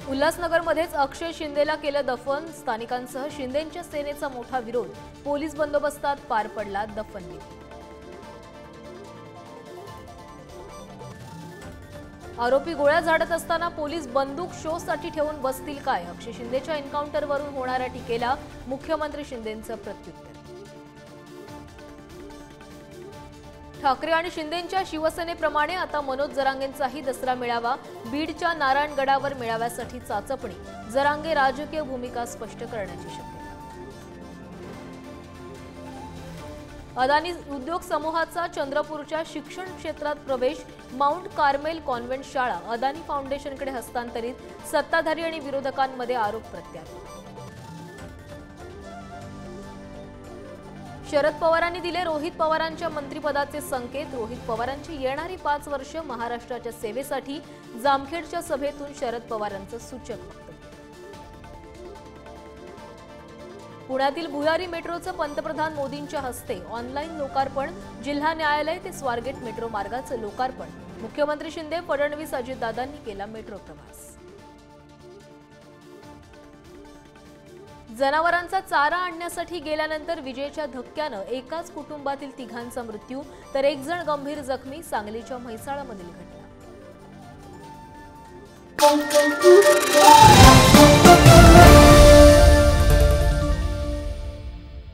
उल्हासनगरमध्येच अक्षय शिंदेला केलं दफन। स्थानिकांसह शिंदेंच्या सेनेचा मोठा विरोध। पोलीस बंदोबस्तात पार पडला दफनविधी। आरोपी गोळ्या झाडत असताना पोलीस बंदूक शोसाठी ठेवून बसतील काय? अक्षय शिंदेच्या एन्काउंटरवरून होणाऱ्या टीकेला मुख्यमंत्री शिंदेंचं प्रत्युत्तर। ठाकरे आणि शिंदेंच्या शिवसेनेप्रमाणे आता मनोज जरांगेंचाही दसरा मेळावा। बीडच्या नारायणगडावर मेळाव्यासाठी चाचपणी। जरांगे राजकीय भूमिका स्पष्ट करण्याची शक्यता। अदानी उद्योग समूहाचा चंद्रपूरच्या शिक्षण क्षेत्रात प्रवेश। माउंट कार्मेल कॉन्व्हेंट शाळा अदानी फाउंडेशनकडे हस्तांतरित। सत्ताधारी आणि विरोधकांमध्ये आरोप प्रत्यारोप। शरद पवारांनी दिले रोहित पवारांच्या मंत्रिपदाचे संकेत। रोहित पवारांची येणारी 5 वर्ष महाराष्ट्राच्या सेवेसाठी। जामखेडच्या सभेतून शरद पवारांचं सूचक वक्तव्य। पुण्यातील भुयारी मेट्रोचं पंतप्रधान मोदींच्या हस्ते ऑनलाईन लोकार्पण। जिल्हा न्यायालय ते स्वारगेट मेट्रो मार्गाचं लोकार्पण। मुख्यमंत्री शिंदे फडणवीस अजितदादांनी केला मेट्रो प्रवास। जनावरांचा चारा आणण्यासाठी गेल्यानंतर विजेच्या धक्क्यानं एकाच कुटुंबातील 3घांचा मृत्यू तर 1 जण गंभीर जखमी। सांगलीच्या म्हैसाळमधील घटना।